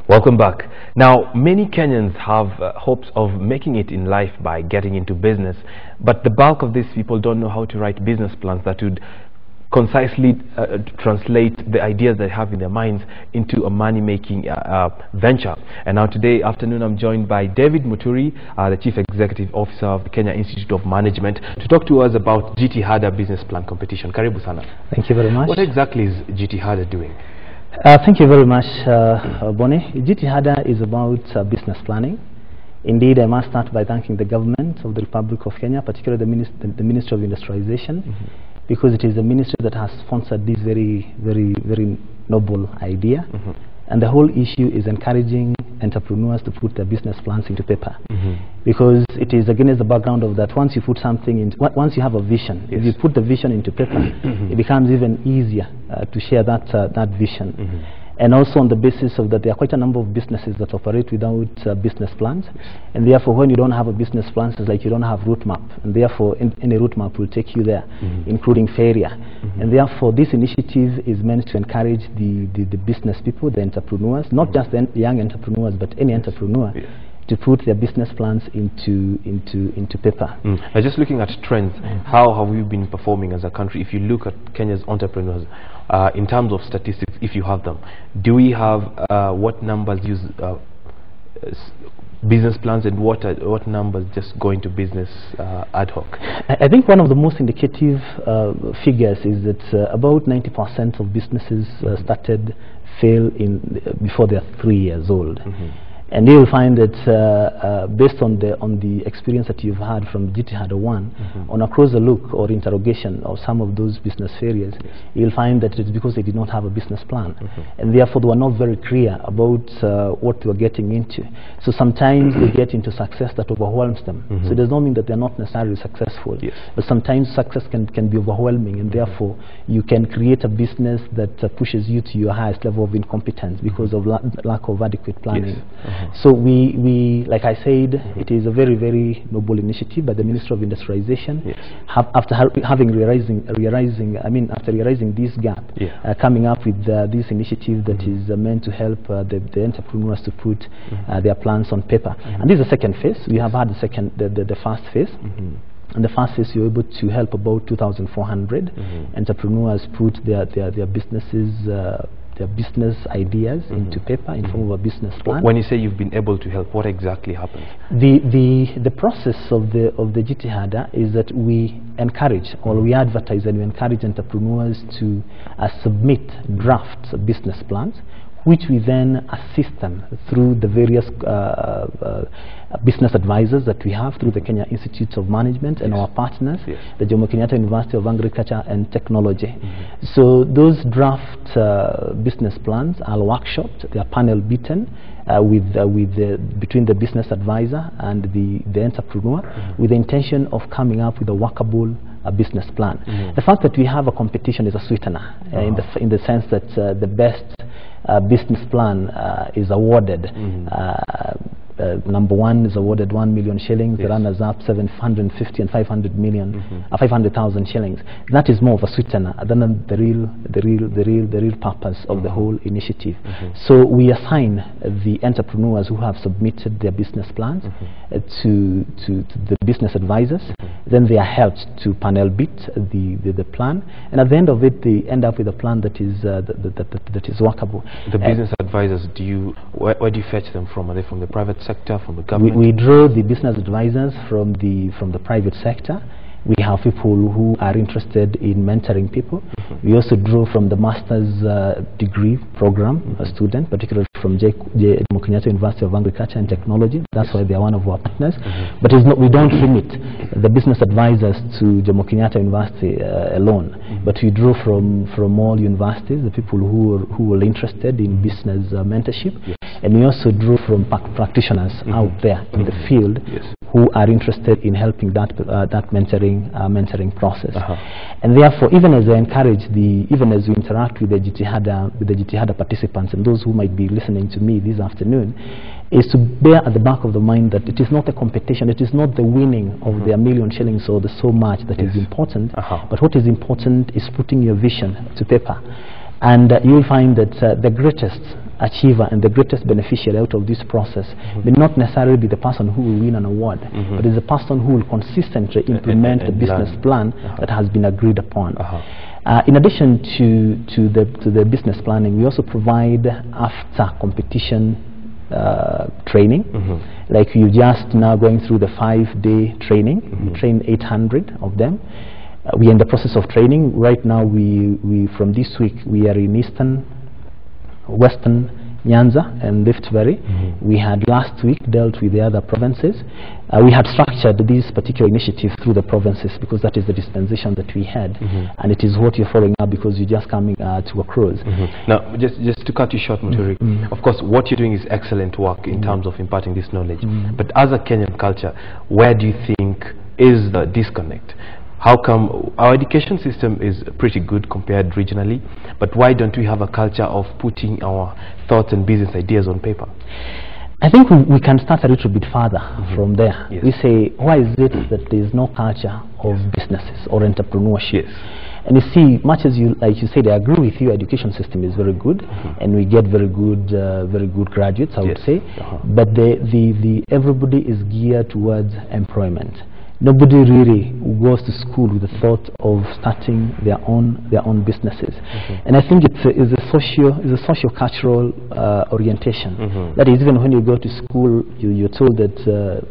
Welcome back. Now, many Kenyans have hopes of making it in life by getting into business, but the bulk of these people don't know how to write business plans that would concisely translate the ideas they have in their minds into a money-making venture. And now today afternoon I'm joined by David Muturi, the Chief Executive Officer of the Kenya Institute of Management, to talk to us about JITIHADA business plan competition. Karibu sana. Thank you very much. What exactly is JITIHADA doing? Thank you very much, Bonnie. JITIHADA is about business planning. Indeed, I must start by thanking the government of the Republic of Kenya, particularly the Ministry of Industrialization, because it is the ministry that has sponsored this very noble idea. And the whole issue is encouraging entrepreneurs to put their business plans into paper, because it is against the background of that once you put something in, once you have a vision, if you put the vision into paper, it becomes even easier to share that vision. And also on the basis of that, there are quite a number of businesses that operate without business plans, and therefore when you don't have a business plan, it's like you don't have route map, and therefore any route map will take you there, including failure. And therefore this initiative is meant to encourage the business people, the entrepreneurs, not just the young entrepreneurs, but any entrepreneur, to put their business plans into paper. Now, just looking at trends, how have we been performing as a country? If you look at Kenya's entrepreneurs, in terms of statistics, if you have them, do we have what numbers use business plans, and what numbers just go into business ad hoc? I think one of the most indicative figures is that about 90% of businesses fail before they are 3 years old. And you will find that based on the experience that you've had from JITIHADA 1, on a closer look or interrogation of some of those business failures, you'll find that it's because they did not have a business plan, and therefore they were not very clear about what they were getting into. So sometimes they get into success that overwhelms them. So it does not mean that they're not necessarily successful, but sometimes success can be overwhelming, and therefore you can create a business that pushes you to your highest level of incompetence because of lack of adequate planning. So we, like I said, it is a very noble initiative by the Ministry of Industrialization. After realizing this gap, coming up with this initiative that is meant to help the entrepreneurs to put their plans on paper. And this is the second phase. We have had the first phase. In the first phase, you're able to help about 2,400 entrepreneurs put their businesses. Their business ideas into paper in form of a business plan. When you say you've been able to help, what exactly happens? The process of the JITIHADA is that we encourage, or we advertise and we encourage entrepreneurs to submit draft business plans, which we then assist them through the various business advisors that we have through the Kenya Institute of Management and our partners, the Jomo Kenyatta University of Agriculture and Technology. So those draft business plans are workshopped, they are panel beaten between the business advisor and the entrepreneur, with the intention of coming up with a workable business plan. The fact that we have a competition is a sweetener in the sense that the best business plan is awarded. Number one is awarded 1 million shillings, the runners up 750 and 500,000 shillings. That is more of a sweetener than the real purpose of the whole initiative. So we assign the entrepreneurs who have submitted their business plans to the business advisors. Then they are helped to panel beat the plan, and at the end of it, they end up with a plan that is workable. The business advisors, where do you fetch them from? Are they from the private sector, from the government? We draw the business advisors from the private sector. We have people who are interested in mentoring people. We also draw from the master's degree program student, particularly from Jomo Kenyatta University of Agriculture and Technology. That's why they are one of our partners. But we don't limit the business advisors to Jomo Kenyatta University alone, but we draw from all universities, the people who are interested in business mentorship. And we also draw from practitioners out there in the field who are interested in helping that mentoring process. And therefore, even as we interact with the JITIHADA participants and those who might be listening to me this afternoon, is to bear at the back of the mind that it is not a competition, it is not the winning of the 1 million shillings or the so much that is important, but what is important is putting your vision to paper. And you'll find that the greatest achiever and the greatest beneficiary out of this process may not necessarily be the person who will win an award, but is the person who will consistently implement the business plan that has been agreed upon. In addition to the business planning, we also provide after competition training. Like you just now going through the 5-day training. We train 800 of them. We are in the process of training right now. We from this week we are in Eastern, Western Nyanza and Rift Valley. We had last week dealt with the other provinces. We had structured this particular initiative through the provinces because that is the dispensation that we had, and it is what you're following up because you're just coming to a close. Now, just to cut you short, Muturi, of course, what you're doing is excellent work in terms of imparting this knowledge. But as a Kenyan culture, where do you think is the disconnect? How come our education system is pretty good compared regionally, but why don't we have a culture of putting our thoughts and business ideas on paper? I think we can start a little bit further from there. We say, why is it that there is no culture of businesses or entrepreneurship? And you see, much as like you said, I agree with you, education system is very good, and we get very good graduates, I would say, but everybody is geared towards employment. Nobody really goes to school with the thought of starting their own businesses, and I think it's a socio-cultural orientation. That is, even when you go to school, you're told that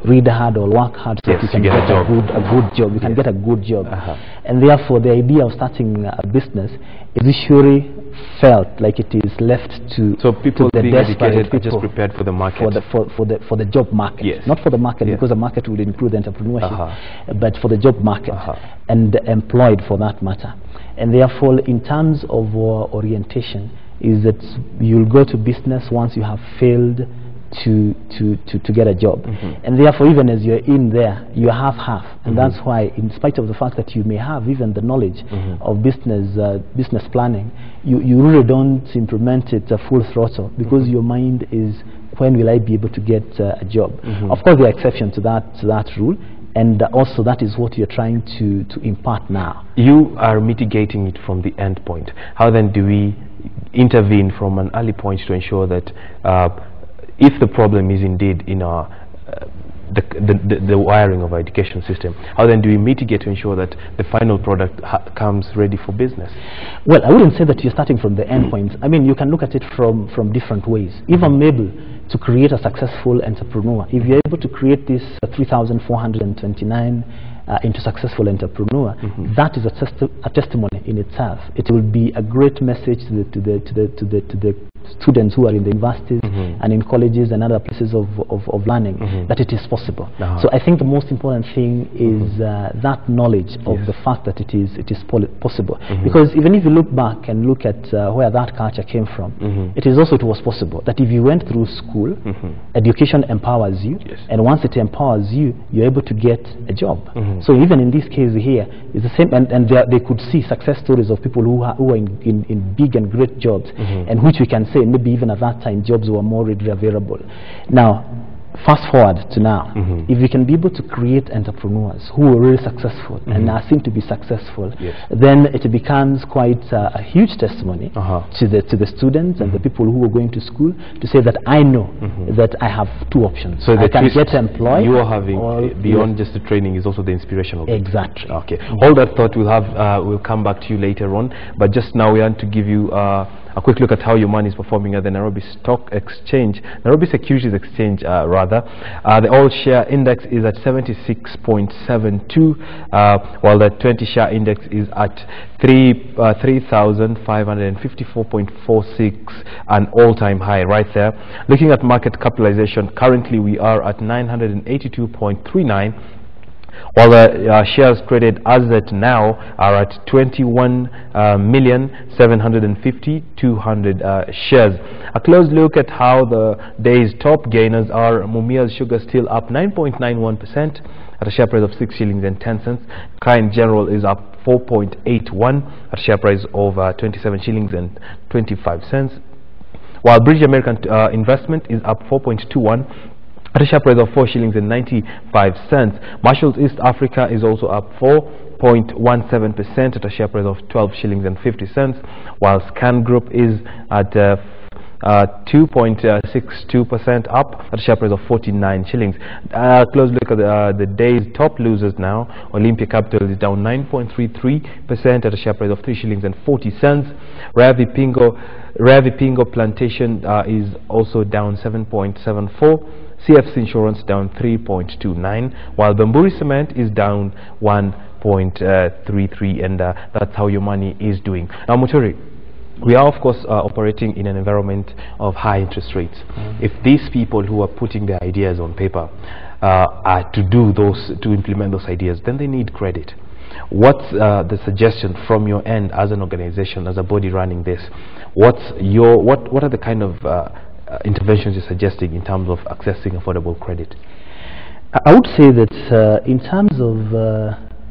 read hard or work hard so that you can get a good job. You can get a good job, and therefore the idea of starting a business is usually felt like it is left to people to the being educated are just people prepared for the market, for the job market, not for the market because the market will include entrepreneurship, but for the job market and employed for that matter. And therefore, in terms of our orientation, is that you'll go to business once you have failed to get a job, and therefore even as you're in there you have half, and that's why, in spite of the fact that you may have even the knowledge of business planning, you really don't implement it full throttle because your mind is, when will I be able to get a job? Of course there are exceptions to that rule, and also that is what you're trying to impart now. You are mitigating it from the end point. How then do we intervene from an early point to ensure that if the problem is indeed in our the wiring of our education system, how then do we mitigate to ensure that the final product comes ready for business? Well, I wouldn't say that you're starting from the end point. I mean, you can look at it from different ways. If I'm able to create a successful entrepreneur, if you're able to create this 3,429 into successful entrepreneur, that is a testimony in itself. It will be a great message to the students who are in the universities and in colleges and other places of learning that it is possible. So I think the most important thing is that knowledge of the fact that it is possible. Because even if you look back and look at where that culture came from, it was possible that if you went through school, education empowers you, and once it empowers you, you're able to get a job. So even in this case here, it's the same, and they could see success stories of people who are in big and great jobs, and which we can say maybe even at that time jobs were more readily available. Now, fast forward to now, if we can be able to create entrepreneurs who are really successful and are seen to be successful, then it becomes quite a huge testimony to the students and the people who are going to school to say that I know that I have two options. So I can get employed. You are having beyond just the training is also the inspiration of it. Exactly. Okay. All that thought we'll come back to you later on, but just now we want to give you a quick look at how your money is performing at the Nairobi Stock Exchange, Nairobi Securities Exchange rather. The all share index is at 76.72, while the 20 share index is at 3,554.46, an all-time high right there. Looking at market capitalization, currently we are at 982.39, while the shares traded as at now are at 21,750,200 shares. A close look at how the day's top gainers are. Mumia's Sugar still up 9.91% at a share price of 6 shillings and 10 cents. Kind General is up 4.81 at a share price of 27 shillings and 25 cents. While British American Investment is up 4.21 at a share price of 4 shillings and 95 cents. Marshall's East Africa is also up 4.17% at a share price of 12 shillings and 50 cents, while Scan Group is at 2.62% up at a share price of 49 shillings. Close look at the day's top losers now. Olympia Capital is down 9.33% at a share price of 3 shillings and 40 cents. Ravi Pingo Plantation is also down 7.74. CFC Insurance down 3.29, while Bamburi Cement is down 1.33, and that's how your money is doing. Now, Muturi, we are of course operating in an environment of high interest rates. If these people who are putting their ideas on paper are to implement those ideas, then they need credit. What's the suggestion from your end as an organization, as a body running this? What are the kind of interventions you're suggesting in terms of accessing affordable credit? I would say that in terms of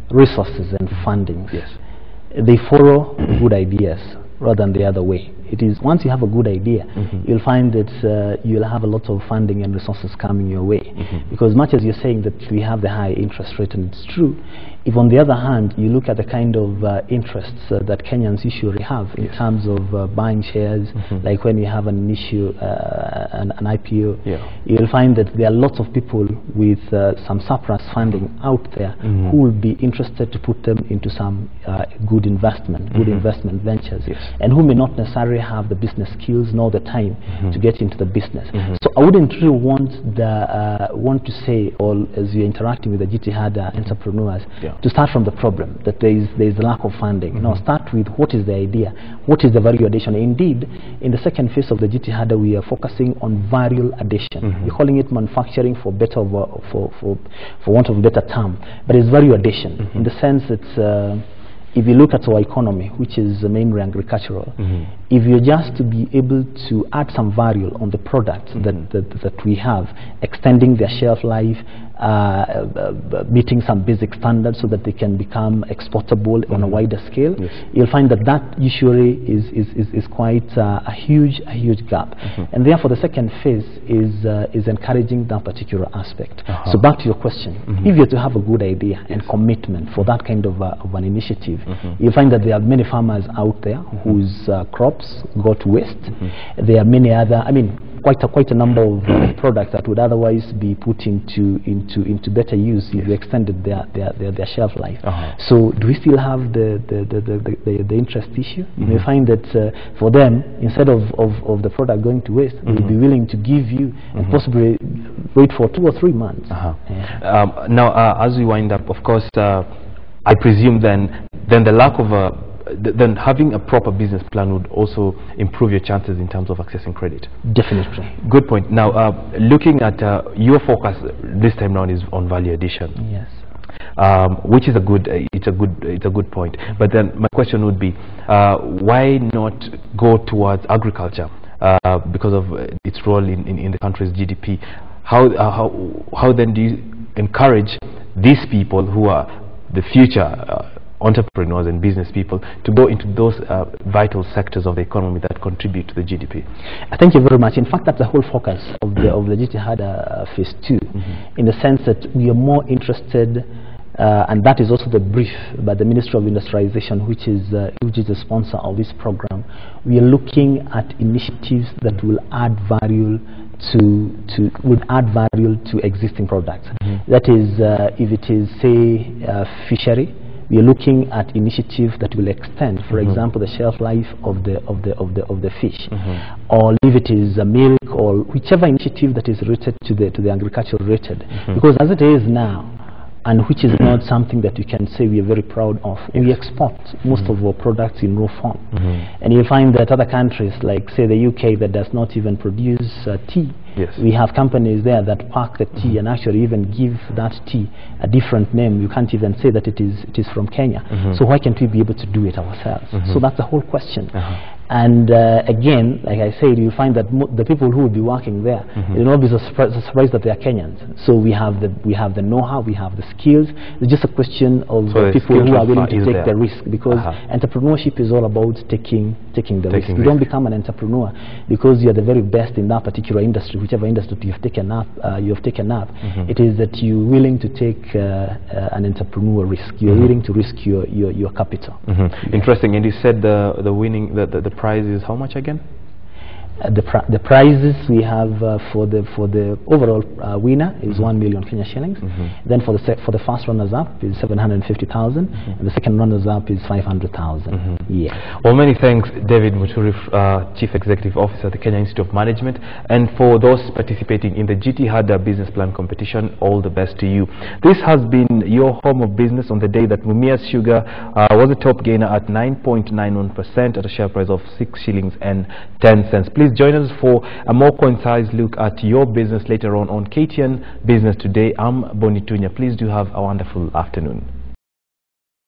resources and funding, yes, they follow good ideas rather than the other way. It is once you have a good idea, you'll find that you'll have a lot of funding and resources coming your way. Because much as you're saying that we have the high interest rate, and it's true, if on the other hand you look at the kind of interests that Kenyans usually have in terms of buying shares, like when you have an issue, an IPO, you'll find that there are lots of people with some surplus funding out there who will be interested to put them into some good investment ventures, and who may not necessarily have the business skills nor the time to get into the business. So I wouldn't really want to say, or as you're interacting with the JITIHADA entrepreneurs, to start from the problem that there is a lack of funding. No, start with what is the idea, what is the value addition. Indeed, in the second phase of the JITIHADA, we are focusing on value addition. We're calling it manufacturing for want of a better term, but it's value addition in the sense that if you look at our economy, which is mainly agricultural, if you're just to be able to add some value on the products that we have, extending their shelf life, meeting some basic standards so that they can become exportable on a wider scale, you'll find that usually is quite a huge gap. And therefore the second phase is encouraging that particular aspect. So back to your question, if you're to have a good idea and commitment for that kind of an initiative, you'll find that there are many farmers out there whose crops go to waste. There are many other, quite a number of products that would otherwise be put into better use if you extended their shelf life. So do we still have the interest issue? You may find that for them, instead of the product going to waste, they'll be willing to give you and possibly wait for 2 or 3 months. Now, as we wind up, of course, I presume then the lack of then having a proper business plan would also improve your chances in terms of accessing credit. Definitely. Good point. Now, looking at your focus this time round is on value addition. Yes. Which is a good point. But then my question would be, why not go towards agriculture because of its role in the country's GDP? How then do you encourage these people who are the future entrepreneurs and business people to go into those vital sectors of the economy that contribute to the GDP? Thank you very much. In fact, that's the whole focus of the JITIHADA phase 2, in the sense that we are more interested, and that is also the brief by the Ministry of Industrialization, which is the sponsor of this program. We are looking at initiatives that will add value to existing products. That is, if it is say fishery, we are looking at initiatives that will extend, for example, the shelf life of the fish, or if it is milk, or whichever initiative that is related to the agriculture related, because as it is now, and which is not something that we can say we are very proud of. We export most of our products in raw form. And you'll find that other countries, like say the UK, that does not even produce tea, we have companies there that pack the tea and actually even give that tea a different name. You can't even say that it is from Kenya. So why can't we be able to do it ourselves? So that's the whole question. And again, like I said, you find that the people who will be working there, they'll not be surprised that they are Kenyans. So we have the know-how, we have the skills. It's just a question of the people who are willing to take the risk, because entrepreneurship is all about taking the risk. You don't become an entrepreneur because you're the very best in that particular industry, whichever industry you've taken up. It is that you're willing to take an entrepreneur risk. You're willing to risk your capital. Interesting. And you said the winning the prize is how much again? The prizes we have for the overall winner is 1 million Kenya shillings. Then for the first runners up is 750,000, and the second runners up is 500,000. Yeah. Well, many thanks, David Muturi, Chief Executive Officer at the Kenya Institute of Management, and for those participating in the JITIHADA business plan competition, all the best to you. This has been your home of business on the day that Mumias Sugar was the top gainer at 9.91% at a share price of 6 shillings and 10 cents. Please join us for a more concise look at your business later on KTN Business Today. I'm Bonitunya. Please do have a wonderful afternoon.